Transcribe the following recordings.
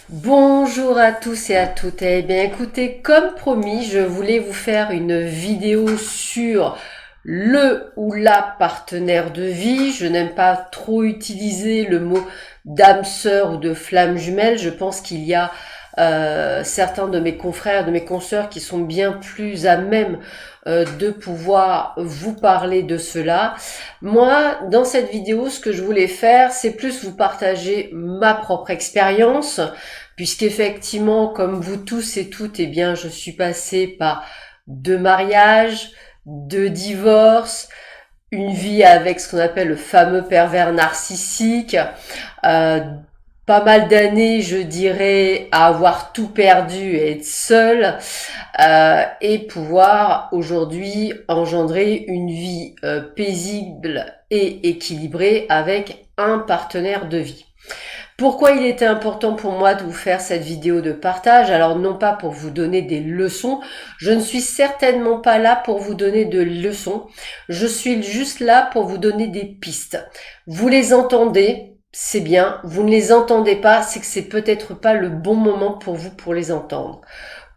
Bonjour à tous et à toutes. Eh bien écoutez, comme promis, je voulais vous faire une vidéo sur le ou la partenaire de vie. Je n'aime pas trop utiliser le mot d'âme sœur ou de flamme jumelle. Je pense qu'il y a certains de mes confrères, de mes consoeurs qui sont bien plus à même de pouvoir vous parler de cela. Moi, dans cette vidéo, ce que je voulais faire, c'est plus vous partager ma propre expérience, puisqu'effectivement, comme vous tous et toutes, eh bien, je suis passée par 2 mariages, 2 divorces, une vie avec ce qu'on appelle le fameux pervers narcissique, euh, pas mal d'années, je dirais, à avoir tout perdu et être seule, et pouvoir aujourd'hui engendrer une vie paisible et équilibrée avec un partenaire de vie. Pourquoi il était important pour moi de vous faire cette vidéo de partage? Alors non pas pour vous donner des leçons, je ne suis certainement pas là pour vous donner de leçons, je suis juste là pour vous donner des pistes. Vous les entendez, c'est bien, vous ne les entendez pas, c'est que c'est peut-être pas le bon moment pour vous pour les entendre.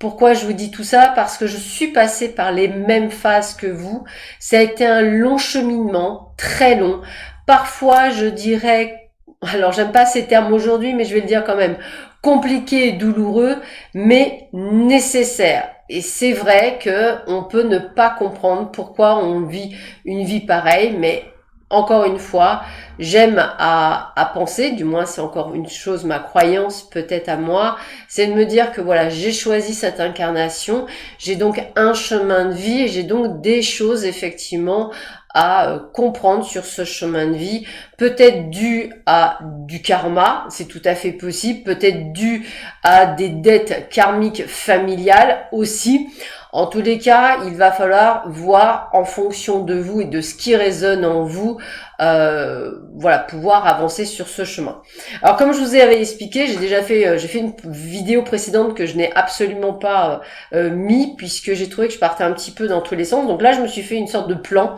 Pourquoi je vous dis tout ça? Parce que je suis passée par les mêmes phases que vous, ça a été un long cheminement, très long, parfois je dirais, alors j'aime pas ces termes aujourd'hui, mais je vais le dire quand même, compliqué et douloureux, mais nécessaire. Et c'est vrai que on peut ne pas comprendre pourquoi on vit une vie pareille, mais encore une fois, j'aime à penser, du moins c'est encore une chose, ma croyance peut-être à moi, c'est de me dire que voilà, j'ai choisi cette incarnation, j'ai donc un chemin de vie et j'ai donc des choses effectivement à comprendre sur ce chemin de vie, peut-être dû à du karma, c'est tout à fait possible, peut-être dû à des dettes karmiques familiales aussi. En tous les cas, il va falloir voir en fonction de vous et de ce qui résonne en vous, voilà, pouvoir avancer sur ce chemin. Alors comme je vous avais expliqué, j'ai fait une vidéo précédente que je n'ai absolument pas mis puisque j'ai trouvé que je partais un petit peu dans tous les sens. Donc là, je me suis fait une sorte de plan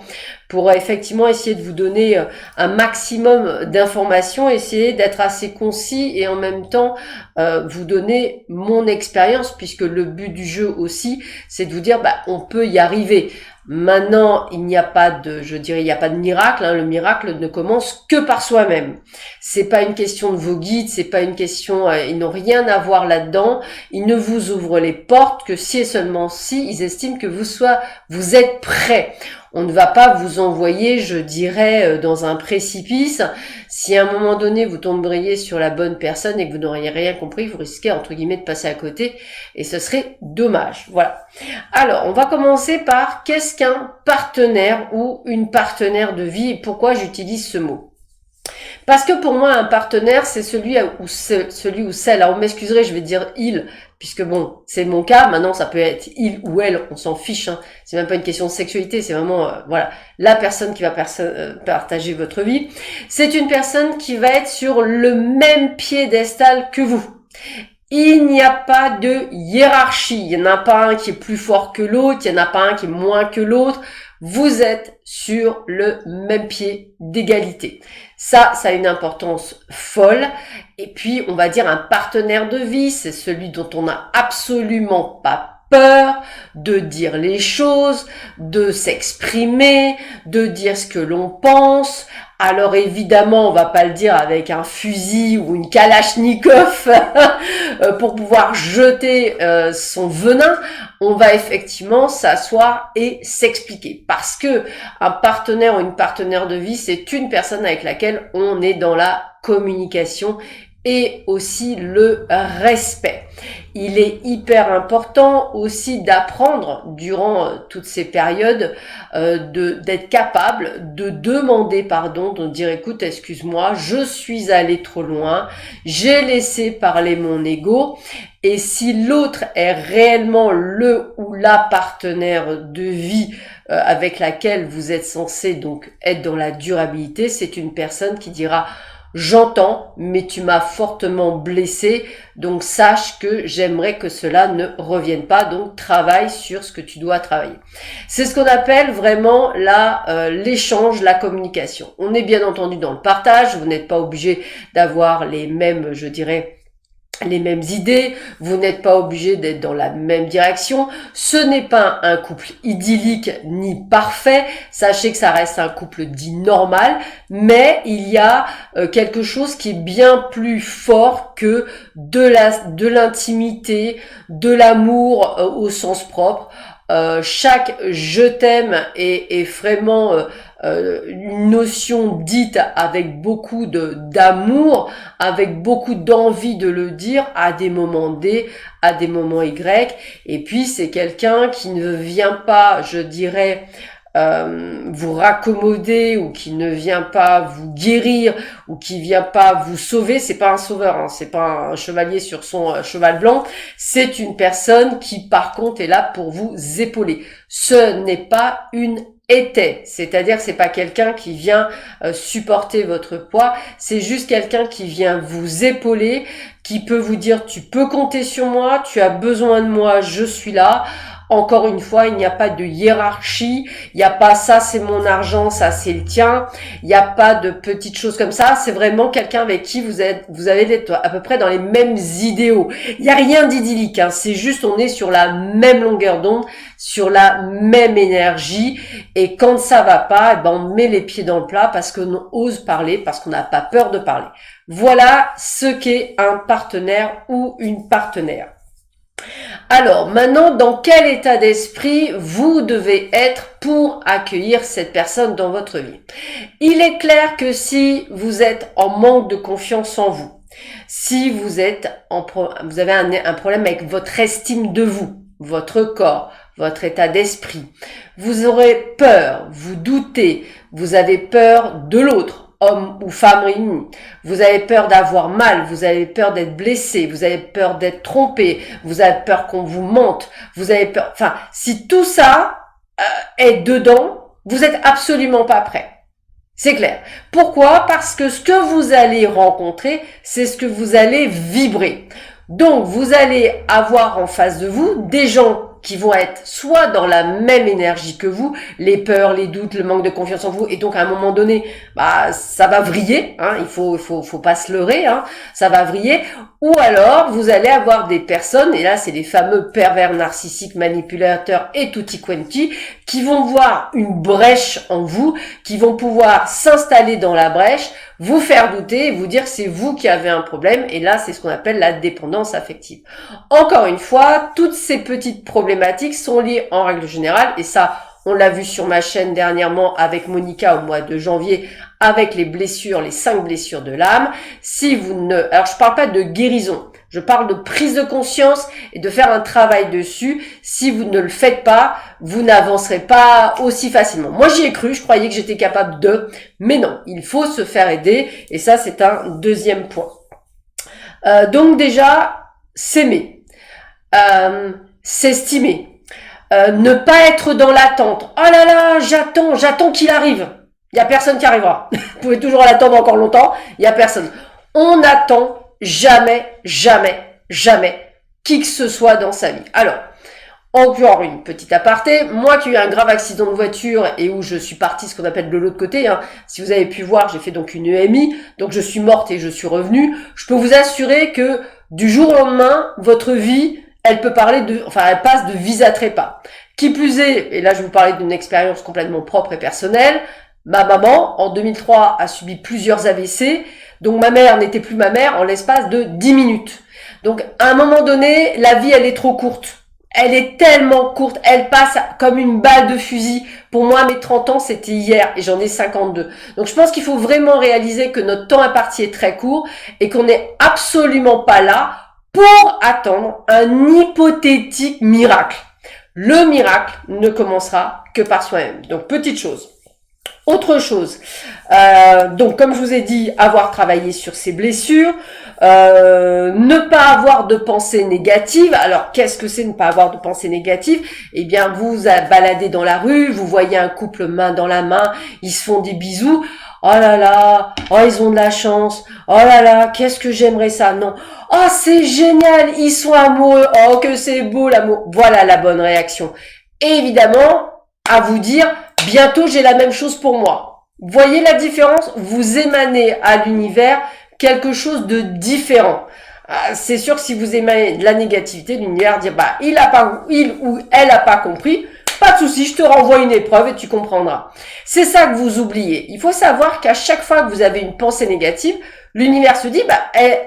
pour effectivement essayer de vous donner un maximum d'informations, essayer d'être assez concis et en même temps vous donner mon expérience, puisque le but du jeu aussi, c'est de vous dire, bah, on peut y arriver. Maintenant, il n'y a pas de, je dirais, il n'y a pas de miracle. Hein, le miracle ne commence que par soi-même. C'est pas une question de vos guides, c'est pas une question, ils n'ont rien à voir là-dedans. Ils ne vous ouvrent les portes que si et seulement si ils estiment que vous êtes prêt. On ne va pas vous envoyer, je dirais, dans un précipice. Si à un moment donné, vous tomberiez sur la bonne personne et que vous n'auriez rien compris, vous risquez, entre guillemets, de passer à côté et ce serait dommage. Voilà. Alors, on va commencer par qu'est-ce qu'un partenaire ou une partenaire de vie et pourquoi j'utilise ce mot. Parce que pour moi, un partenaire, c'est celui ou celle. Alors, vous m'excuserez, je vais dire il, puisque bon, c'est mon cas. Maintenant, ça peut être il ou elle, on s'en fiche. Hein. C'est même pas une question de sexualité, c'est vraiment, voilà, la personne qui va partager votre vie. C'est une personne qui va être sur le même piédestal que vous. Il n'y a pas de hiérarchie. Il n'y en a pas un qui est plus fort que l'autre, il n'y en a pas un qui est moins que l'autre. Vous êtes sur le même pied d'égalité. Ça a une importance folle. Et puis, on va dire un partenaire de vie, c'est celui dont on n'a absolument pas peur de dire les choses, de s'exprimer, de dire ce que l'on pense. Alors évidemment, on va pas le dire avec un fusil ou une kalachnikov pour pouvoir jeter son venin. On va effectivement s'asseoir et s'expliquer. Parce que un partenaire ou une partenaire de vie, c'est une personne avec laquelle on est dans la communication et aussi le respect. Il est hyper important aussi d'apprendre durant toutes ces périodes d'être capable de demander pardon, de dire écoute, excuse-moi, je suis allé trop loin, j'ai laissé parler mon ego. Et si l'autre est réellement le ou la partenaire de vie avec laquelle vous êtes censé donc être dans la durabilité, c'est une personne qui dira j'entends, mais tu m'as fortement blessé, donc sache que j'aimerais que cela ne revienne pas, donc travaille sur ce que tu dois travailler. C'est ce qu'on appelle vraiment l'échange, la communication. On est bien entendu dans le partage, vous n'êtes pas obligé d'avoir les mêmes, je dirais, les mêmes idées, vous n'êtes pas obligé d'être dans la même direction, ce n'est pas un couple idyllique ni parfait, sachez que ça reste un couple dit normal, mais il y a quelque chose qui est bien plus fort que de l'intimité, de l'amour au sens propre. Chaque je t'aime est vraiment une notion dite avec beaucoup d'amour, avec beaucoup d'envie de le dire à des moments D, à des moments Y. Et puis c'est quelqu'un qui ne vient pas, je dirais, vous raccommoder ou qui ne vient pas vous guérir ou qui vient pas vous sauver, c'est pas un sauveur, hein, c'est pas un chevalier sur son cheval blanc, c'est une personne qui par contre est là pour vous épauler. Ce n'est pas une c'est-à-dire c'est pas quelqu'un qui vient supporter votre poids, c'est juste quelqu'un qui vient vous épauler, qui peut vous dire tu peux compter sur moi, tu as besoin de moi, je suis là. Encore une fois, il n'y a pas de hiérarchie, il n'y a pas ça c'est mon argent, ça c'est le tien, il n'y a pas de petites choses comme ça, c'est vraiment quelqu'un avec qui vous allez être à peu près dans les mêmes idéaux. Il n'y a rien d'idyllique, hein, c'est juste on est sur la même longueur d'onde, sur la même énergie, et quand ça va pas, eh ben on met les pieds dans le plat parce qu'on ose parler, parce qu'on n'a pas peur de parler. Voilà ce qu'est un partenaire ou une partenaire. Alors, maintenant, dans quel état d'esprit vous devez être pour accueillir cette personne dans votre vie? Il est clair que si vous êtes en manque de confiance en vous, si vous avez un problème avec votre estime de vous, votre corps, votre état d'esprit, vous aurez peur, vous doutez, vous avez peur de l'autre, homme ou femme réunis, vous avez peur d'avoir mal, vous avez peur d'être blessé, vous avez peur d'être trompé, vous avez peur qu'on vous mente, vous avez peur, enfin, si tout ça est dedans, vous êtes absolument pas prêt. C'est clair. Pourquoi? Parce que ce que vous allez rencontrer, c'est ce que vous allez vibrer. Donc, vous allez avoir en face de vous des gens qui vont être soit dans la même énergie que vous, les peurs, les doutes, le manque de confiance en vous, et donc à un moment donné, ça va vriller, hein, il faut pas se leurrer, hein, ça va vriller, ou alors vous allez avoir des personnes, et là c'est les fameux pervers narcissiques, manipulateurs et tutti quanti, qui vont voir une brèche en vous, qui vont pouvoir s'installer dans la brèche, vous faire douter et vous dire que c'est vous qui avez un problème, et là c'est ce qu'on appelle la dépendance affective. Encore une fois, toutes ces petites problématiques sont liées en règle générale, et ça on l'a vu sur ma chaîne dernièrement avec Monica au mois de janvier, avec les blessures, les 5 blessures de l'âme. Si vous ne, alors je parle pas de guérison, je parle de prise de conscience et de faire un travail dessus. Si vous ne le faites pas, vous n'avancerez pas aussi facilement. Moi, j'y ai cru, je croyais que j'étais capable mais non, il faut se faire aider, et ça, c'est un deuxième point. Donc déjà, s'aimer, s'estimer, ne pas être dans l'attente. Oh là là, j'attends qu'il arrive. Il y a personne qui arrivera. Vous pouvez toujours l'attendre encore longtemps, il y a personne. On n'attend jamais qui que ce soit dans sa vie. Alors, encore une petite aparté, moi qui ai eu un grave accident de voiture et où je suis partie ce qu'on appelle de l'autre côté, hein. Si vous avez pu voir, j'ai fait donc une EMI, donc je suis morte et je suis revenue. Je peux vous assurer que du jour au lendemain, votre vie, elle passe de vis à trépas. Qui plus est, et là je vais vous parler d'une expérience complètement propre et personnelle, ma maman, en 2003, a subi plusieurs AVC, donc ma mère n'était plus ma mère en l'espace de 10 minutes. Donc à un moment donné, la vie elle est trop courte. Elle est tellement courte, elle passe comme une balle de fusil. Pour moi, mes 30 ans, c'était hier et j'en ai 52. Donc je pense qu'il faut vraiment réaliser que notre temps imparti est très court et qu'on n'est absolument pas là pour attendre un hypothétique miracle. Le miracle ne commencera que par soi-même. Donc petite chose. Autre chose, donc comme je vous ai dit, avoir travaillé sur ses blessures, ne pas avoir de pensée négative. Alors qu'est-ce que c'est ne pas avoir de pensée négative? Eh bien vous baladez dans la rue, vous voyez un couple main dans la main, ils se font des bisous. Oh là là, oh ils ont de la chance, oh là là, qu'est-ce que j'aimerais ça, non. Oh c'est génial, ils sont amoureux, oh que c'est beau l'amour. Voilà la bonne réaction. Et évidemment, à vous dire, bientôt j'ai la même chose pour moi. Voyez la différence? Vous émanez à l'univers quelque chose de différent. C'est sûr que si vous émanez de la négativité, l'univers dit bah il ou elle a pas compris, pas de souci, je te renvoie une épreuve et tu comprendras. C'est ça que vous oubliez. Il faut savoir qu'à chaque fois que vous avez une pensée négative, l'univers se dit bah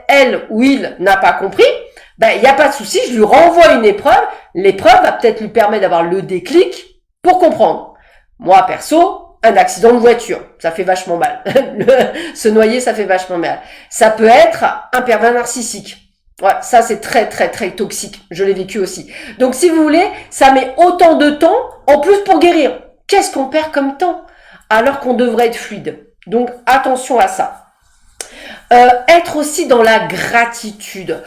elle ou il n'a pas compris, bah il n'y a pas de souci, je lui renvoie une épreuve. L'épreuve va peut-être lui permettre d'avoir le déclic pour comprendre. Moi, perso, un accident de voiture, ça fait vachement mal. Se noyer, ça fait vachement mal. Ça peut être un pervers narcissique. Ouais, ça c'est très très très toxique. Je l'ai vécu aussi. Donc si vous voulez, ça met autant de temps en plus pour guérir. Qu'est-ce qu'on perd comme temps alors qu'on devrait être fluide? Donc attention à ça. Être aussi dans la gratitude,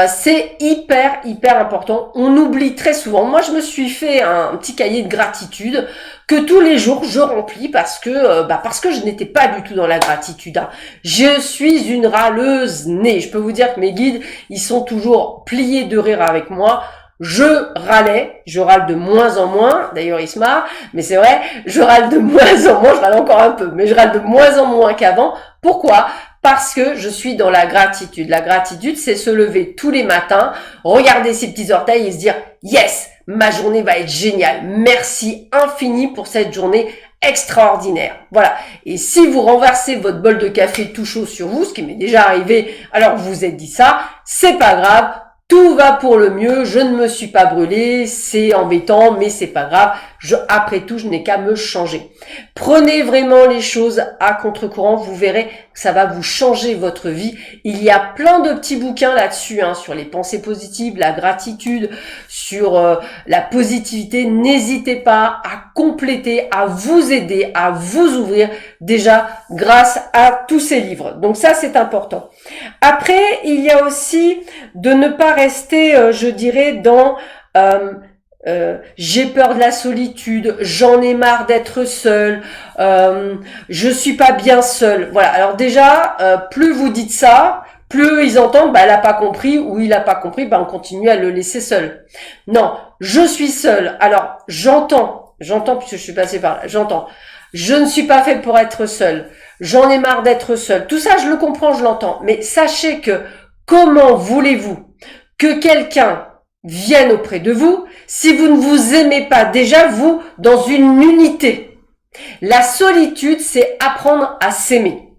c'est hyper important. On oublie très souvent. Moi, je me suis fait un petit cahier de gratitude que tous les jours je remplis parce que je n'étais pas du tout dans la gratitude. Hein. Je suis une râleuse née. Je peux vous dire que mes guides, ils sont toujours pliés de rire avec moi. Je râle de moins en moins, d'ailleurs il se marre, mais c'est vrai, je râle de moins en moins, je râle encore un peu, mais je râle de moins en moins qu'avant. Pourquoi ? Parce que je suis dans la gratitude. La gratitude, c'est se lever tous les matins, regarder ses petits orteils et se dire « Yes, ma journée va être géniale. Merci infini pour cette journée extraordinaire. » Voilà. Et si vous renversez votre bol de café tout chaud sur vous, ce qui m'est déjà arrivé alors que vous vous êtes dit ça, c'est pas grave. Tout va pour le mieux, je ne me suis pas brûlée, c'est embêtant, mais c'est pas grave. Après tout, je n'ai qu'à me changer. Prenez vraiment les choses à contre-courant, vous verrez que ça va vous changer votre vie. Il y a plein de petits bouquins là-dessus, hein, sur les pensées positives, la gratitude, sur la positivité. N'hésitez pas à compléter, à vous aider, à vous ouvrir déjà grâce à tous ces livres. Donc ça, c'est important. Après, il y a aussi de ne pas rester, je dirais, dans j'ai peur de la solitude, j'en ai marre d'être seule, je suis pas bien seule. Voilà. Alors déjà, plus vous dites ça, plus ils entendent, elle a pas compris ou il a pas compris, on continue à le laisser seul. Non, je suis seule. Alors j'entends puisque je suis passée par là, j'entends. Je ne suis pas faite pour être seule. J'en ai marre d'être seule. Tout ça, je le comprends, je l'entends. Mais sachez que comment voulez-vous que quelqu'un vienne auprès de vous si vous ne vous aimez pas déjà, vous, dans une unité? La solitude, c'est apprendre à s'aimer.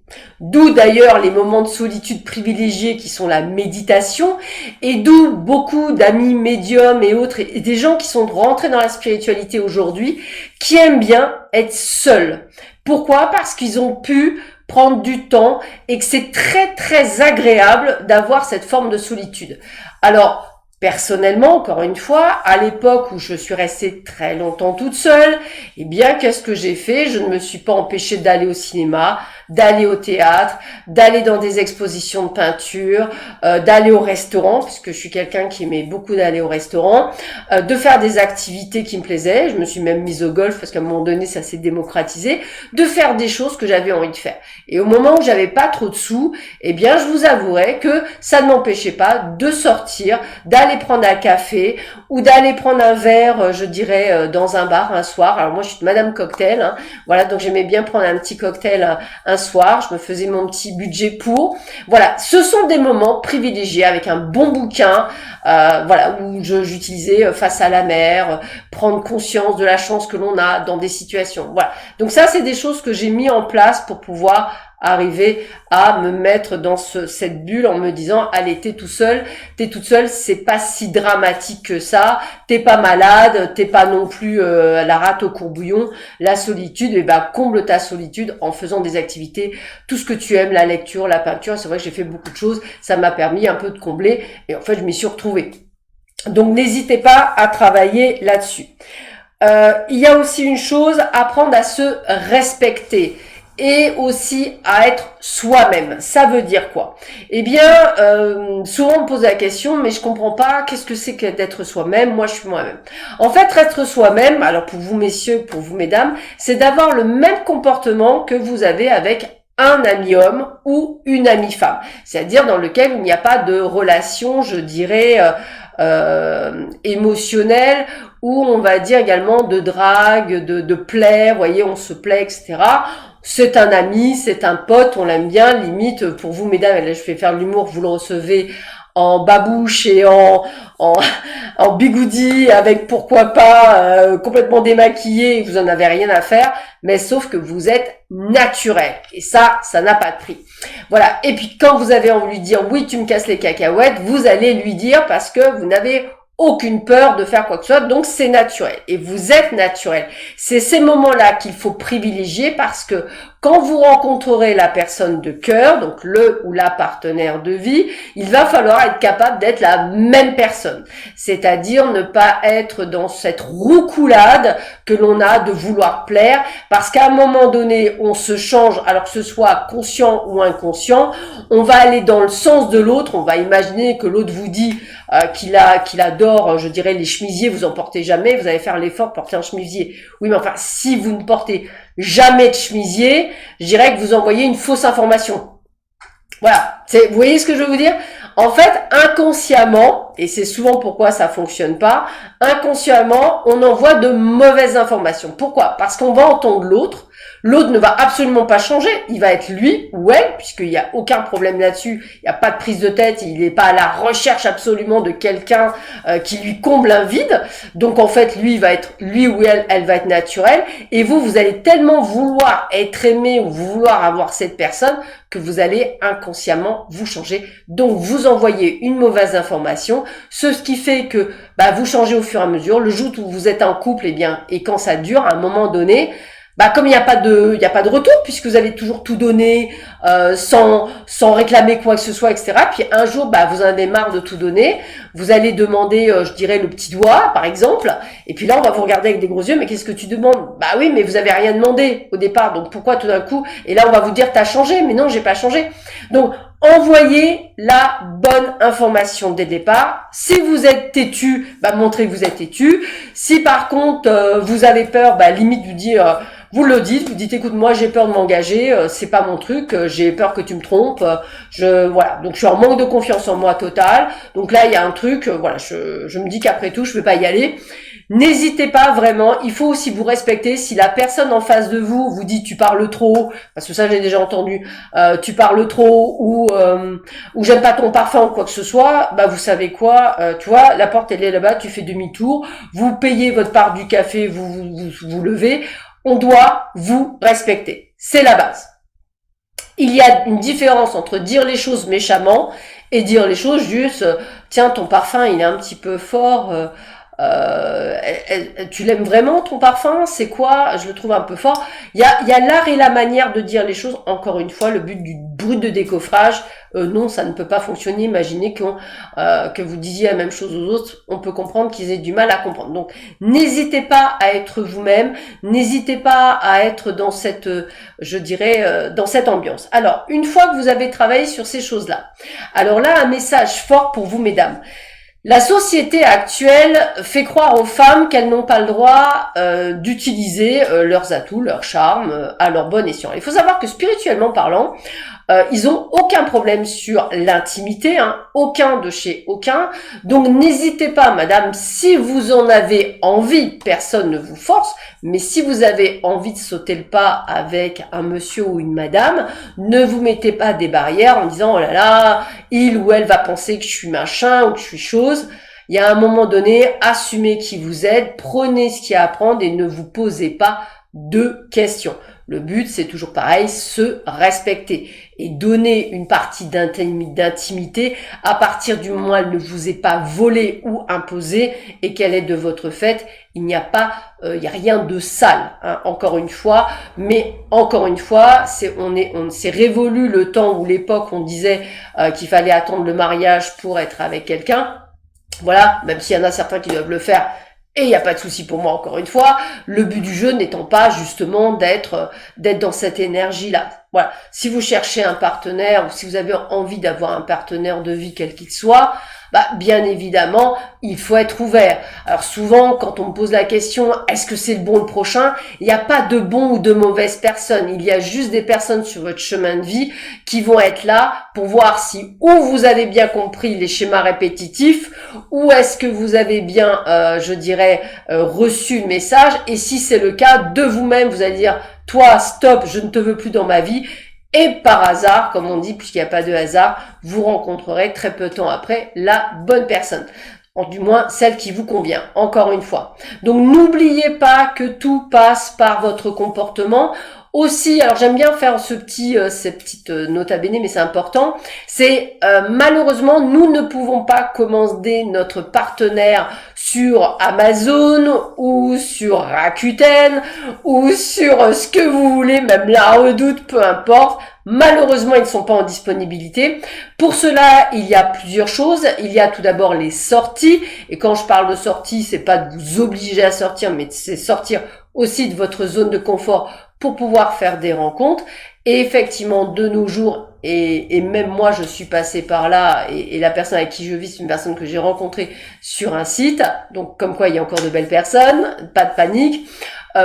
D'où d'ailleurs les moments de solitude privilégiés qui sont la méditation, et d'où beaucoup d'amis médiums et autres, et des gens qui sont rentrés dans la spiritualité aujourd'hui, qui aiment bien être seuls. Pourquoi ? Parce qu'ils ont pu prendre du temps et que c'est très très agréable d'avoir cette forme de solitude. Alors, personnellement, encore une fois, à l'époque où je suis restée très longtemps toute seule, eh bien, qu'est-ce que j'ai fait ? Je ne me suis pas empêchée d'aller au cinéma, d'aller au théâtre, d'aller dans des expositions de peinture, d'aller au restaurant, puisque je suis quelqu'un qui aimait beaucoup d'aller au restaurant, de faire des activités qui me plaisaient. Je me suis même mise au golf parce qu'à un moment donné, ça s'est démocratisé, de faire des choses que j'avais envie de faire. Et au moment où j'avais pas trop de sous, eh bien, je vous avouerai que ça ne m'empêchait pas de sortir, d'aller prendre un café ou d'aller prendre un verre, je dirais, dans un bar un soir. Alors moi, je suis Madame Cocktail, hein. Voilà, donc j'aimais bien prendre un petit cocktail un soir. Je me faisais mon petit budget pour. Voilà, ce sont des moments privilégiés avec un bon bouquin, voilà, où j'utilisais face à la mer, prendre conscience de la chance que l'on a dans des situations. Voilà, donc ça, c'est des choses que j'ai mis en place pour pouvoir arriver à me mettre dans cette bulle en me disant, allez, t'es tout seul, t'es toute seule, c'est pas si dramatique que ça, t'es pas malade, t'es pas non plus la rate au courbouillon. La solitude, eh ben, comble ta solitude en faisant des activités, tout ce que tu aimes, la lecture, la peinture. C'est vrai que j'ai fait beaucoup de choses, ça m'a permis un peu de combler et en fait, je m'y suis retrouvée. Donc, n'hésitez pas à travailler là-dessus. Il y a aussi une chose, apprendre à se respecter et aussi à être soi-même. Ça veut dire quoi? Eh bien, souvent on me pose la question, mais je comprends pas, qu'est-ce que c'est que d'être soi-même? Moi, je suis moi-même. En fait, être soi-même, alors pour vous messieurs, pour vous mesdames, c'est d'avoir le même comportement que vous avez avec un ami homme ou une amie femme. C'est-à-dire dans lequel il n'y a pas de relation, je dirais, émotionnelle, ou on va dire également de drague, de plaire, vous voyez, on se plaît, etc. C'est un ami, c'est un pote, on l'aime bien, limite, pour vous mesdames, là je vais faire l'humour, vous le recevez en babouche et en bigoudi, avec pourquoi pas complètement démaquillé, vous en avez rien à faire, mais sauf que vous êtes naturel, et ça n'a pas de prix. Voilà, et puis quand vous avez envie de lui dire, oui, tu me casses les cacahuètes, vous allez lui dire parce que vous n'avez aucune peur de faire quoi que ce soit, donc c'est naturel. Et vous êtes naturel. C'est ces moments-là qu'il faut privilégier parce que quand vous rencontrerez la personne de cœur, donc le ou la partenaire de vie, il va falloir être capable d'être la même personne. C'est-à-dire ne pas être dans cette roucoulade que l'on a de vouloir plaire, parce qu'à un moment donné, on se change, alors que ce soit conscient ou inconscient, on va aller dans le sens de l'autre, on va imaginer que l'autre vous dit qu'il adore, je dirais, les chemisiers, vous en portez jamais, vous allez faire l'effort de porter un chemisier. Oui, mais enfin, si vous ne portez jamais de chemisier, je dirais que vous envoyez une fausse information. Voilà, vous voyez ce que je veux vous dire? En fait, inconsciemment, et c'est souvent pourquoi ça fonctionne pas, inconsciemment, on envoie de mauvaises informations. Pourquoi? Parce qu'on va entendre l'autre. L'autre ne va absolument pas changer, il va être lui ou elle, puisqu'il n'y a aucun problème là-dessus, il n'y a pas de prise de tête, il n'est pas à la recherche absolument de quelqu'un qui lui comble un vide. Donc en fait, lui ou elle va être naturelle, et vous allez tellement vouloir être aimé ou vouloir avoir cette personne que vous allez inconsciemment vous changer. Donc vous envoyez une mauvaise information, ce qui fait que vous changez au fur et à mesure. Le jour où vous êtes en couple, et quand ça dure, à un moment donné, comme il n'y a pas de retour, puisque vous avez toujours tout donné, sans réclamer quoi que ce soit, etc. Puis un jour, vous en avez marre de tout donner, vous allez demander, je dirais, le petit doigt, par exemple, et puis là, on va vous regarder avec des gros yeux, mais qu'est-ce que tu demandes? Oui, mais vous avez rien demandé au départ, donc pourquoi tout d'un coup? Et là, on va vous dire, t'as changé, mais non, j'ai pas changé. Donc, envoyez la bonne information dès le départ. Si vous êtes têtu, montrez que vous êtes têtu. Si par contre, vous avez peur, limite vous dire... vous le dites, vous dites, écoute, moi j'ai peur de m'engager, c'est pas mon truc, j'ai peur que tu me trompes, voilà, donc je suis en manque de confiance en moi total, donc là il y a un truc, voilà, je me dis qu'après tout, je vais pas y aller. N'hésitez pas vraiment, il faut aussi vous respecter. Si la personne en face de vous vous dit tu parles trop, parce que ça j'ai déjà entendu, tu parles trop ou j'aime pas ton parfum ou quoi que ce soit, vous savez quoi, tu vois, la porte elle est là-bas, tu fais demi-tour, vous payez votre part du café, vous levez. On doit vous respecter. C'est la base. Il y a une différence entre dire les choses méchamment et dire les choses juste, tiens, ton parfum, il est un petit peu fort, tu l'aimes vraiment ton parfum? C'est quoi? Je le trouve un peu fort. Il y a l'art et la manière de dire les choses. Encore une fois, le but du brut de décoffrage, non, ça ne peut pas fonctionner. Imaginez que vous disiez la même chose aux autres, on peut comprendre qu'ils aient du mal à comprendre. Donc, n'hésitez pas à être vous-même, n'hésitez pas à être dans cette, je dirais, dans cette ambiance. Alors, une fois que vous avez travaillé sur ces choses-là, alors là, un message fort pour vous, mesdames. La société actuelle fait croire aux femmes qu'elles n'ont pas le droit d'utiliser leurs atouts, leur charme à leur bon escient. Il faut savoir que spirituellement parlant, ils ont aucun problème sur l'intimité, aucun de chez aucun. Donc n'hésitez pas, madame, si vous en avez envie, personne ne vous force, mais si vous avez envie de sauter le pas avec un monsieur ou une madame, ne vous mettez pas des barrières en disant oh là là, il ou elle va penser que je suis machin ou que je suis chose. Il y a un moment donné, assumez qui vous êtes, prenez ce qu'il y a à prendre et ne vous posez pas de questions. Le but, c'est toujours pareil, se respecter et donner une partie d'intimité à partir du moment où elle ne vous est pas volée ou imposée et qu'elle est de votre fait. Il n'y a pas, il y a rien de sale, hein, encore une fois. Mais encore une fois, on s'est révolu le temps ou l'époque où on disait qu'il fallait attendre le mariage pour être avec quelqu'un. Voilà, même s'il y en a certains qui doivent le faire. Et il n'y a pas de souci pour moi, encore une fois, le but du jeu n'étant pas justement d'être dans cette énergie-là. Voilà. Si vous cherchez un partenaire ou si vous avez envie d'avoir un partenaire de vie quel qu'il soit, bien évidemment, il faut être ouvert. Alors souvent, quand on me pose la question, est-ce que c'est le bon le prochain? Il n'y a pas de bon ou de mauvaise personne. Il y a juste des personnes sur votre chemin de vie qui vont être là pour voir si ou vous avez bien compris les schémas répétitifs ou est-ce que vous avez bien, reçu le message. Et si c'est le cas, de vous-même, vous allez dire, toi, stop, je ne te veux plus dans ma vie. Et par hasard, comme on dit, puisqu'il n'y a pas de hasard, vous rencontrerez très peu de temps après la bonne personne. Du moins, celle qui vous convient, encore une fois. Donc, n'oubliez pas que tout passe par votre comportement. Aussi, alors j'aime bien faire cette petite nota bene, mais c'est important, c'est malheureusement, nous ne pouvons pas commander notre partenaire sur Amazon ou sur Rakuten ou sur ce que vous voulez, même la Redoute, peu importe. Malheureusement, ils ne sont pas en disponibilité. Pour cela, il y a plusieurs choses. Il y a tout d'abord les sorties. Et quand je parle de sorties, c'est pas de vous obliger à sortir, mais c'est sortir aussi de votre zone de confort pour pouvoir faire des rencontres. Et effectivement, de nos jours, et même moi, je suis passée par là, et la personne avec qui je vis, c'est une personne que j'ai rencontrée sur un site. Donc, comme quoi, il y a encore de belles personnes, pas de panique.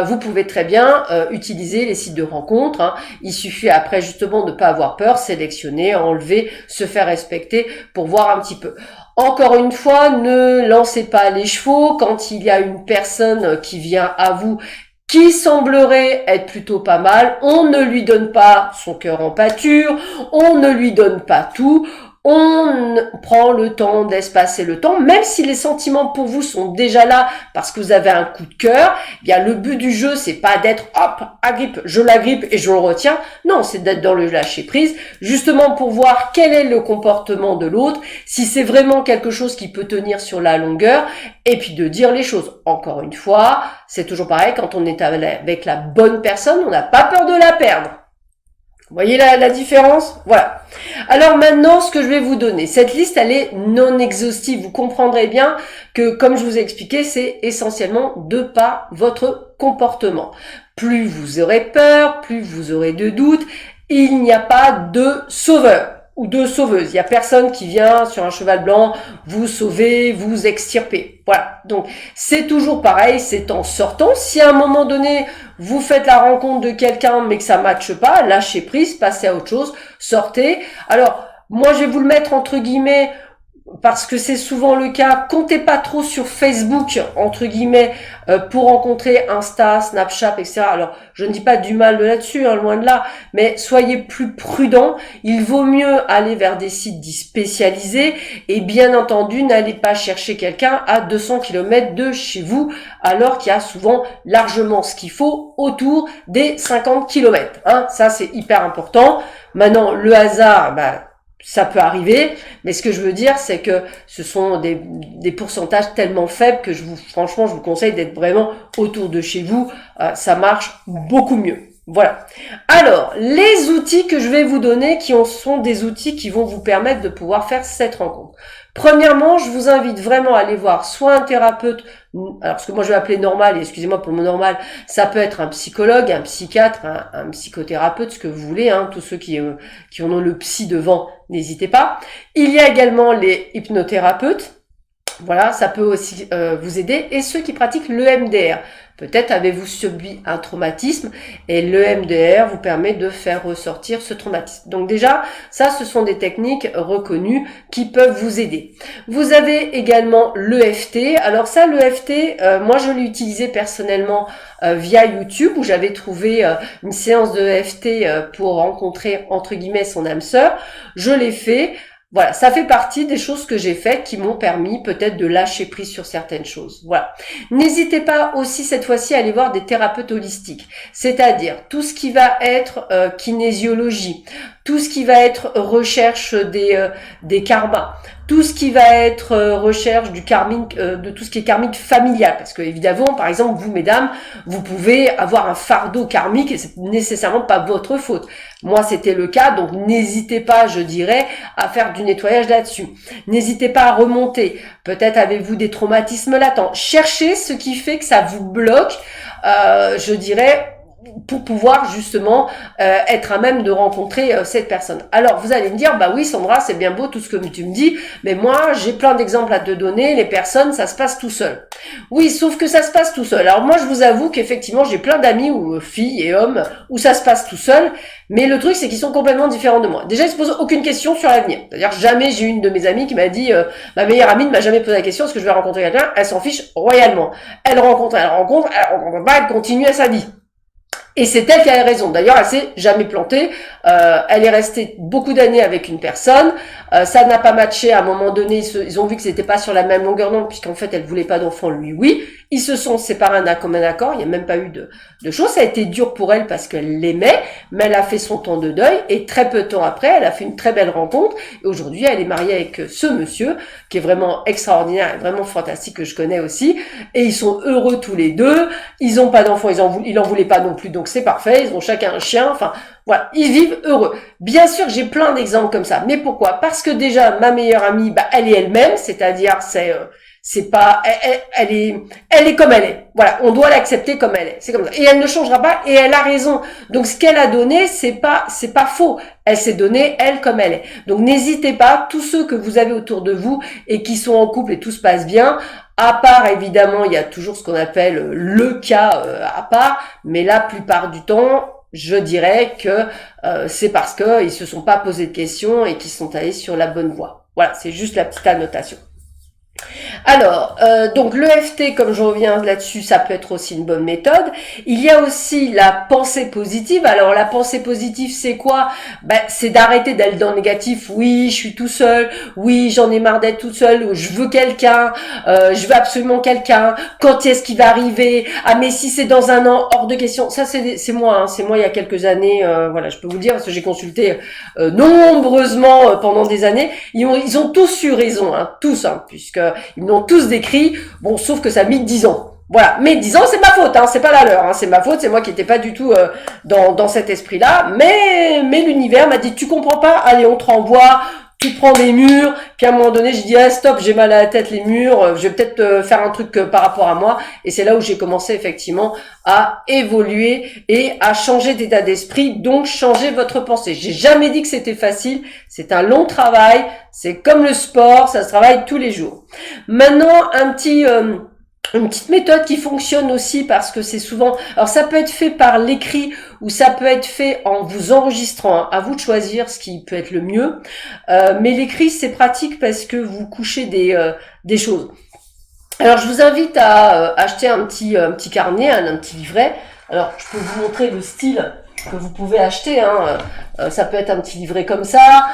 Vous pouvez très bien utiliser les sites de rencontres. Hein. Il suffit après justement de ne pas avoir peur, sélectionner, enlever, se faire respecter pour voir un petit peu. Encore une fois, ne lancez pas les chevaux quand il y a une personne qui vient à vous qui semblerait être plutôt pas mal. On ne lui donne pas son cœur en pâture, on ne lui donne pas tout. On prend le temps d'espacer le temps, même si les sentiments pour vous sont déjà là parce que vous avez un coup de cœur. Eh bien, le but du jeu, c'est pas d'être hop, agrippe, je l'agrippe et je le retiens. Non, c'est d'être dans le lâcher prise, justement pour voir quel est le comportement de l'autre, si c'est vraiment quelque chose qui peut tenir sur la longueur, et puis de dire les choses. Encore une fois, c'est toujours pareil, quand on est avec la bonne personne, on n'a pas peur de la perdre. Vous voyez la différence? Voilà. Alors maintenant, ce que je vais vous donner, cette liste, elle est non exhaustive. Vous comprendrez bien que, comme je vous ai expliqué, c'est essentiellement de par votre comportement. Plus vous aurez peur, plus vous aurez de doutes, il n'y a pas de sauveur ou de sauveuse. Il n'y a personne qui vient sur un cheval blanc vous sauver, vous extirper. Voilà. Donc, c'est toujours pareil, c'est en sortant. Si à un moment donné, vous faites la rencontre de quelqu'un mais que ça ne matche pas, lâchez prise, passez à autre chose, sortez. Alors, moi, je vais vous le mettre entre guillemets parce que c'est souvent le cas. Comptez pas trop sur Facebook, entre guillemets, pour rencontrer Insta, Snapchat, etc. Alors, je ne dis pas du mal de là-dessus, hein, loin de là, mais soyez plus prudents. Il vaut mieux aller vers des sites dits spécialisés et bien entendu, n'allez pas chercher quelqu'un à 200 km de chez vous, alors qu'il y a souvent largement ce qu'il faut autour des 50 km. Hein. Ça, c'est hyper important. Maintenant, le hasard, ça peut arriver, mais ce que je veux dire, c'est que ce sont des pourcentages tellement faibles que franchement, je vous conseille d'être vraiment autour de chez vous. Ça marche beaucoup mieux. Voilà. Alors, les outils que je vais vous donner, sont des outils qui vont vous permettre de pouvoir faire cette rencontre. Premièrement, je vous invite vraiment à aller voir soit un thérapeute, alors ce que moi je vais appeler normal, et excusez-moi pour le mot normal, ça peut être un psychologue, un psychiatre, un psychothérapeute, ce que vous voulez, hein, tous ceux qui en ont le psy devant, n'hésitez pas. Il y a également les hypnothérapeutes. Voilà, ça peut aussi vous aider. Et ceux qui pratiquent l'EMDR. Peut-être avez-vous subi un traumatisme et l'EMDR vous permet de faire ressortir ce traumatisme. Donc déjà, ça, ce sont des techniques reconnues qui peuvent vous aider. Vous avez également l'EFT. Alors ça, l'EFT, moi, je l'ai utilisé personnellement via YouTube où j'avais trouvé une séance de EFT pour rencontrer, entre guillemets, son âme sœur. Je l'ai fait. Voilà, ça fait partie des choses que j'ai faites qui m'ont permis peut-être de lâcher prise sur certaines choses. Voilà. N'hésitez pas aussi cette fois-ci à aller voir des thérapeutes holistiques, c'est-à-dire tout ce qui va être kinésiologie, tout ce qui va être recherche des karmas, tout ce qui va être recherche du karmique, de tout ce qui est karmique familial, parce que évidemment, par exemple, vous mesdames, vous pouvez avoir un fardeau karmique et c'est nécessairement pas votre faute. Moi, c'était le cas, donc n'hésitez pas, je dirais, à faire du nettoyage là-dessus. N'hésitez pas à remonter. Peut-être avez-vous des traumatismes latents. Cherchez ce qui fait que ça vous bloque, je dirais, pour pouvoir justement être à même de rencontrer cette personne. Alors vous allez me dire, bah oui Sandra, c'est bien beau tout ce que tu me dis, mais moi j'ai plein d'exemples à te donner, les personnes, ça se passe tout seul. Oui, sauf que ça se passe tout seul. Alors moi je vous avoue qu'effectivement j'ai plein d'amis, ou filles et hommes, où ça se passe tout seul, mais le truc c'est qu'ils sont complètement différents de moi. Déjà ils se posent aucune question sur l'avenir. C'est-à-dire jamais j'ai eu une de mes amies qui m'a dit, ma meilleure amie ne m'a jamais posé la question, est-ce que je vais rencontrer quelqu'un, elle s'en fiche royalement. Elle rencontre pas, elle continue à sa vie. Et c'est elle qui a raison. D'ailleurs, elle s'est jamais plantée. Elle est restée beaucoup d'années avec une personne. Ça n'a pas matché. À un moment donné, ils ont vu que c'était pas sur la même longueur d'onde, puisqu'en fait, elle voulait pas d'enfant, lui, oui. Ils se sont séparés d'un commun accord. Il n'y a même pas eu de choses. Ça a été dur pour elle parce qu'elle l'aimait, mais elle a fait son temps de deuil. Et très peu de temps après, elle a fait une très belle rencontre. Et aujourd'hui, elle est mariée avec ce monsieur, qui est vraiment extraordinaire, et vraiment fantastique, que je connais aussi. Et ils sont heureux tous les deux. Ils ont pas d'enfants. Il en voulait pas non plus. Donc c'est parfait. Ils ont chacun un chien. Enfin, voilà. Ils vivent heureux. Bien sûr, j'ai plein d'exemples comme ça. Mais pourquoi? Parce que déjà, ma meilleure amie, bah, elle est elle-même. C'est-à-dire, c'est pas, elle est comme elle est. Voilà, on doit l'accepter comme elle est. C'est comme ça. Et elle ne changera pas et elle a raison. Donc ce qu'elle a donné, c'est pas faux. Elle s'est donnée elle comme elle est. Donc n'hésitez pas, tous ceux que vous avez autour de vous et qui sont en couple et tout se passe bien, à part évidemment, il y a toujours ce qu'on appelle le cas à part, mais la plupart du temps, je dirais que c'est parce que ils se sont pas posé de questions et qu'ils sont allés sur la bonne voie. Voilà, c'est juste la petite annotation. Alors, donc l'EFT, comme je reviens là-dessus, ça peut être aussi une bonne méthode. Il y a aussi la pensée positive. Alors la pensée positive, c'est quoi? C'est d'arrêter d'être dans le négatif. Oui, je suis tout seul. Oui, j'en ai marre d'être tout seul. Je veux quelqu'un. Je veux absolument quelqu'un. Quand est-ce qu'il va arriver? Ah mais si c'est dans un an, hors de question. Ça c'est moi. Hein. C'est moi il y a quelques années. Voilà, je peux vous le dire parce que j'ai consulté nombreusement pendant des années. Ils ont tous eu raison, hein, tous, hein, puisque ils l'ont tous décrit, bon, sauf que ça a mis 10 ans. Voilà, mais 10 ans, c'est ma faute, hein, c'est pas la leur, hein, c'est ma faute, c'est moi qui n'étais pas du tout dans cet esprit-là, mais l'univers m'a dit, tu comprends pas, allez, on te renvoie, tu prends des murs, puis à un moment donné, je dis, ah, stop, j'ai mal à la tête, les murs, je vais peut-être faire un truc par rapport à moi, et c'est là où j'ai commencé effectivement à évoluer et à changer d'état d'esprit, donc changer votre pensée. J'ai jamais dit que c'était facile, c'est un long travail, c'est comme le sport, ça se travaille tous les jours. Maintenant, une petite méthode qui fonctionne aussi parce que c'est souvent, alors ça peut être fait par l'écrit ou ça peut être fait en vous enregistrant, hein. À vous de choisir ce qui peut être le mieux, mais l'écrit c'est pratique parce que vous couchez des choses. Alors je vous invite à acheter un petit carnet, un petit livret. Alors je peux vous montrer le style que vous pouvez acheter, hein. Ça peut être un petit livret comme ça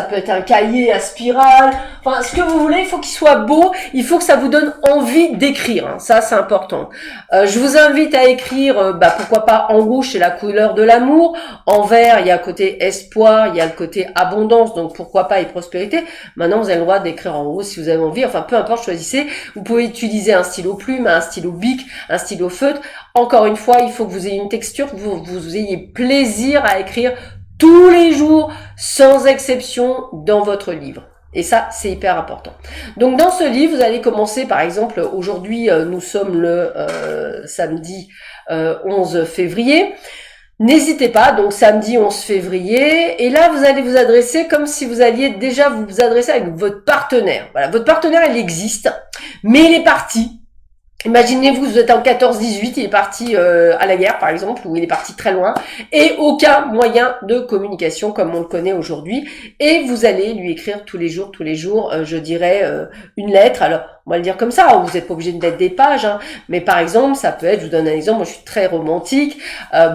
peut être un cahier à spirale, enfin ce que vous voulez, il faut qu'il soit beau, il faut que ça vous donne envie d'écrire, hein. Ça c'est important. Je vous invite à écrire, pourquoi pas en rouge, c'est la couleur de l'amour, en vert il y a le côté espoir, il y a le côté abondance, donc pourquoi pas et prospérité. Maintenant vous avez le droit d'écrire en rose si vous avez envie, enfin peu importe, choisissez. Vous pouvez utiliser un stylo plume, un stylo bic, un stylo feutre. Encore une fois, il faut que vous ayez une texture, que vous ayez plaisir à écrire tous les jours, sans exception, dans votre livre. Et ça, c'est hyper important. Donc, dans ce livre, vous allez commencer, par exemple, aujourd'hui, nous sommes le samedi 11 février. N'hésitez pas, donc samedi 11 février, et là, vous allez vous adresser comme si vous alliez déjà vous adresser avec votre partenaire. Voilà, votre partenaire, il existe, mais il est parti. Imaginez-vous, vous êtes en 14-18, il est parti à la guerre par exemple, ou il est parti très loin, et aucun moyen de communication comme on le connaît aujourd'hui, et vous allez lui écrire tous les jours, je dirais une lettre. Alors on va le dire comme ça, vous n'êtes pas obligé de mettre des pages, hein, mais par exemple, ça peut être, je vous donne un exemple, moi je suis très romantique,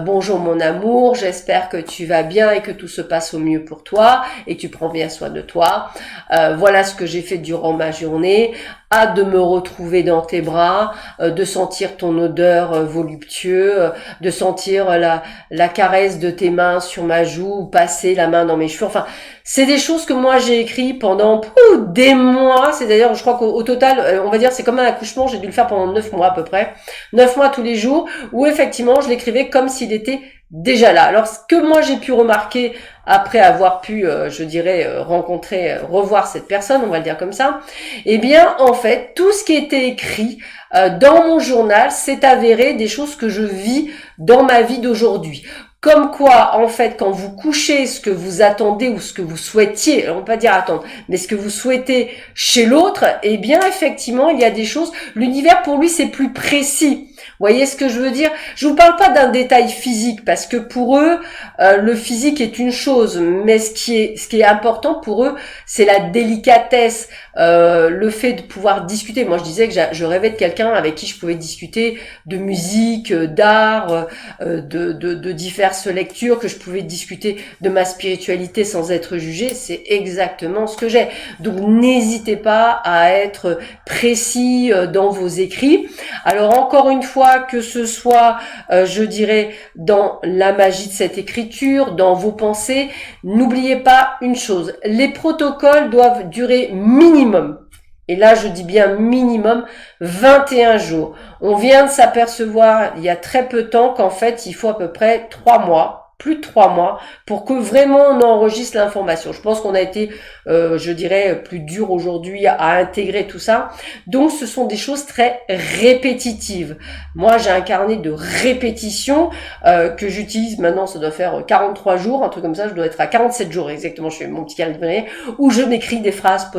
bonjour mon amour, j'espère que tu vas bien et que tout se passe au mieux pour toi et que tu prends bien soin de toi. Voilà ce que j'ai fait durant ma journée. Hâte de me retrouver dans tes bras, de sentir ton odeur voluptueuse, de sentir la caresse de tes mains sur ma joue, ou passer la main dans mes cheveux. Enfin, c'est des choses que moi j'ai écrit pendant des mois. C'est d'ailleurs, je crois qu'au total, on va dire, c'est comme un accouchement, j'ai dû le faire pendant 9 mois à peu près. 9 mois tous les jours, où effectivement, je l'écrivais comme s'il était déjà là. Alors, ce que moi j'ai pu remarquer après avoir pu, je dirais, rencontrer, revoir cette personne, on va le dire comme ça, eh bien, en fait, tout ce qui était écrit dans mon journal s'est avéré des choses que je vis dans ma vie d'aujourd'hui. Comme quoi, en fait, quand vous couchez ce que vous attendez ou ce que vous souhaitiez, alors on peut pas dire attendre, mais ce que vous souhaitez chez l'autre, eh bien, effectivement, il y a des choses, l'univers pour lui, c'est plus précis. Vous voyez ce que je veux dire? Je vous parle pas d'un détail physique parce que pour eux, le physique est une chose, mais ce qui est important pour eux, c'est la délicatesse, le fait de pouvoir discuter. Moi, je disais que je rêvais de quelqu'un avec qui je pouvais discuter de musique, d'art, de diverses lectures, que je pouvais discuter de ma spiritualité sans être jugée. C'est exactement ce que j'ai. Donc, n'hésitez pas à être précis dans vos écrits. Alors, encore une fois, que ce soit, je dirais, dans la magie de cette écriture, dans vos pensées, n'oubliez pas une chose, les protocoles doivent durer minimum, et là je dis bien minimum, 21 jours. On vient de s'apercevoir il y a très peu de temps qu'en fait il faut à peu près 3 mois, plus de 3 mois, pour que vraiment on enregistre l'information. Je pense qu'on a été, je dirais, plus dur aujourd'hui à intégrer tout ça. Donc, ce sont des choses très répétitives. Moi, j'ai un carnet de répétition que j'utilise maintenant, ça doit faire 43 jours, un truc comme ça, je dois être à 47 jours exactement, je fais mon petit carnet, où je m'écris des phrases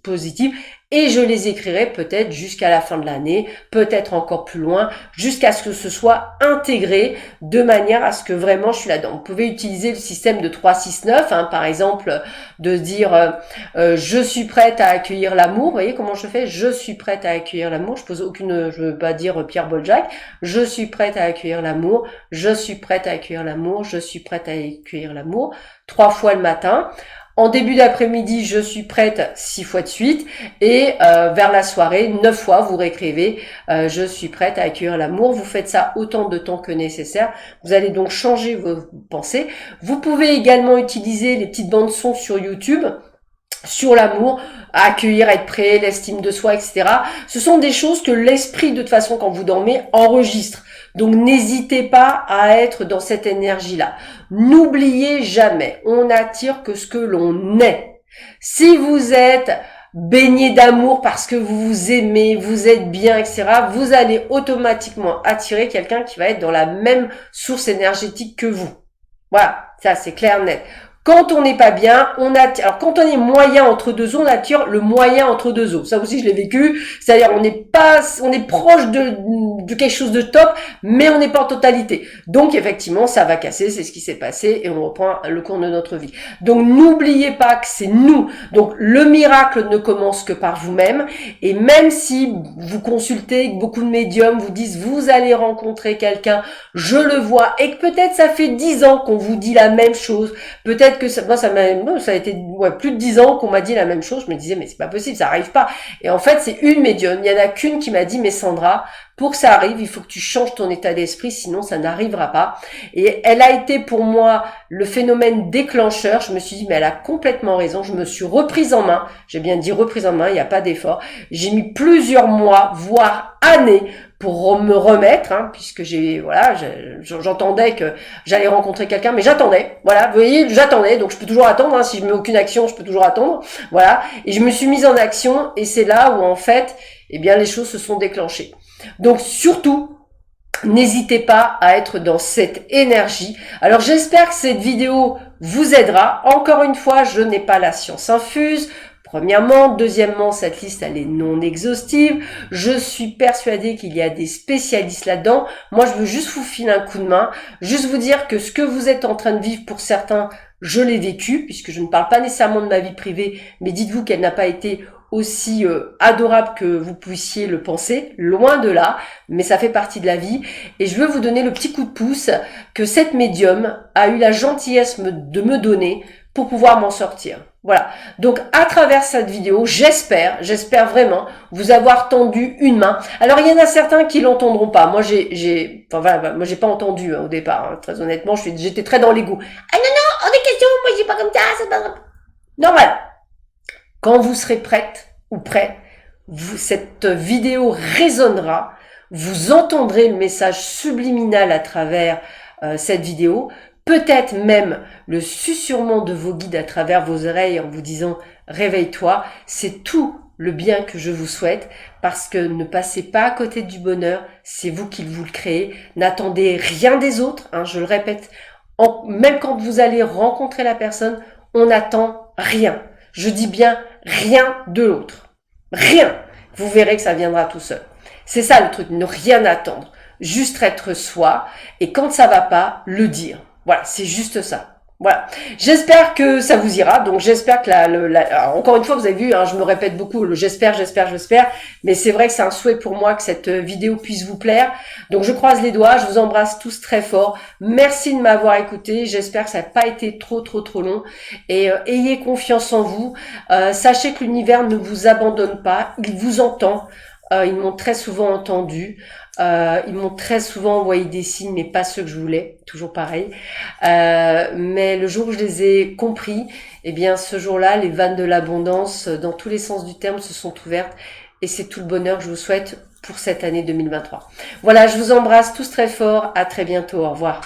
positives et je les écrirai peut-être jusqu'à la fin de l'année, peut-être encore plus loin, jusqu'à ce que ce soit intégré de manière à ce que vraiment je suis là-dedans. Vous pouvez utiliser le système de 3-6-9, hein, par exemple, de dire je suis prête à accueillir l'amour. Vous voyez comment je fais? Je suis prête à accueillir l'amour. Je veux pas dire Pierre Boljac. Je suis prête à accueillir l'amour. Je suis prête à accueillir l'amour. Je suis prête à accueillir l'amour. 3 fois le matin. En début d'après-midi, je suis prête 6 fois de suite. Et vers la soirée, 9 fois, vous réécrivez je suis prête à accueillir l'amour. Vous faites ça autant de temps que nécessaire. Vous allez donc changer vos pensées. Vous pouvez également utiliser les petites bandes son sur YouTube sur l'amour, accueillir, être prêt, l'estime de soi, etc. Ce sont des choses que l'esprit, de toute façon, quand vous dormez, enregistre. Donc, n'hésitez pas à être dans cette énergie-là. N'oubliez jamais, on n'attire que ce que l'on est. Si vous êtes baigné d'amour parce que vous vous aimez, vous êtes bien, etc., vous allez automatiquement attirer quelqu'un qui va être dans la même source énergétique que vous. Voilà, ça c'est clair, net. Quand on n'est pas bien, on attire. Alors quand on est moyen entre deux eaux, on attire le moyen entre deux eaux. Ça aussi, je l'ai vécu. C'est-à-dire, on est proche de quelque chose de top, mais on n'est pas en totalité. Donc effectivement, ça va casser. C'est ce qui s'est passé et on reprend le cours de notre vie. Donc n'oubliez pas que c'est nous. Donc le miracle ne commence que par vous-même. Et même si vous consultez, beaucoup de médiums vous disent vous allez rencontrer quelqu'un, je le vois, et que peut-être ça fait 10 ans qu'on vous dit la même chose. Peut-être que ça a été plus de 10 ans qu'on m'a dit la même chose. Je me disais, mais c'est pas possible, ça arrive pas. Et en fait, c'est une médium. Il y en a qu'une qui m'a dit, mais Sandra, pour que ça arrive, il faut que tu changes ton état d'esprit, sinon ça n'arrivera pas. Et elle a été pour moi le phénomène déclencheur. Je me suis dit, mais elle a complètement raison. Je me suis reprise en main. J'ai bien dit reprise en main, il n'y a pas d'effort. J'ai mis plusieurs mois, voire années, pour me remettre, hein, puisque j'entendais que j'allais rencontrer quelqu'un, mais j'attendais, voilà, vous voyez, j'attendais, donc je peux toujours attendre, hein, si je mets aucune action, je peux toujours attendre, voilà, et je me suis mise en action, et c'est là où, en fait, eh bien, les choses se sont déclenchées. Donc, surtout, n'hésitez pas à être dans cette énergie. Alors, j'espère que cette vidéo vous aidera. Encore une fois, je n'ai pas la science infuse. Premièrement, deuxièmement, cette liste, elle est non exhaustive. Je suis persuadée qu'il y a des spécialistes là-dedans. Moi, je veux juste vous filer un coup de main, juste vous dire que ce que vous êtes en train de vivre pour certains, je l'ai vécu, puisque je ne parle pas nécessairement de ma vie privée, mais dites-vous qu'elle n'a pas été aussi adorable que vous puissiez le penser, loin de là, mais ça fait partie de la vie. Et je veux vous donner le petit coup de pouce que cette médium a eu la gentillesse de me donner pour pouvoir m'en sortir. Voilà. Donc, à travers cette vidéo, j'espère vraiment vous avoir tendu une main. Alors, il y en a certains qui l'entendront pas. Moi, moi, j'ai pas entendu au départ. Hein. Très honnêtement, j'étais très dans l'ego. Ah non, non, hors des questions, moi, je dis pas comme ça, c'est pas normal. Quand vous serez prête ou prêt, cette vidéo résonnera. Vous entendrez le message subliminal à travers cette vidéo. Peut-être même le susurrement de vos guides à travers vos oreilles en vous disant « Réveille-toi ». C'est tout le bien que je vous souhaite parce que ne passez pas à côté du bonheur. C'est vous qui vous le créez. N'attendez rien des autres. Hein, je le répète, même quand vous allez rencontrer la personne, on n'attend rien. Je dis bien rien de l'autre. Rien. Vous verrez que ça viendra tout seul. C'est ça le truc, ne rien attendre. Juste être soi et quand ça va pas, le dire. Voilà, c'est juste ça. Voilà. J'espère que ça vous ira. Donc j'espère que alors, encore une fois, vous avez vu, hein, je me répète beaucoup, j'espère, mais c'est vrai que c'est un souhait pour moi que cette vidéo puisse vous plaire. Donc je croise les doigts, je vous embrasse tous très fort. Merci de m'avoir écouté. J'espère que ça n'a pas été trop long. Et ayez confiance en vous. Sachez que l'univers ne vous abandonne pas, il vous entend. Ils m'ont très souvent entendu. Ils m'ont très souvent envoyé des signes, mais pas ceux que je voulais, toujours pareil. Mais le jour où je les ai compris, eh bien, ce jour-là, les vannes de l'abondance, dans tous les sens du terme, se sont ouvertes. Et c'est tout le bonheur que je vous souhaite pour cette année 2023. Voilà, je vous embrasse tous très fort. À très bientôt. Au revoir.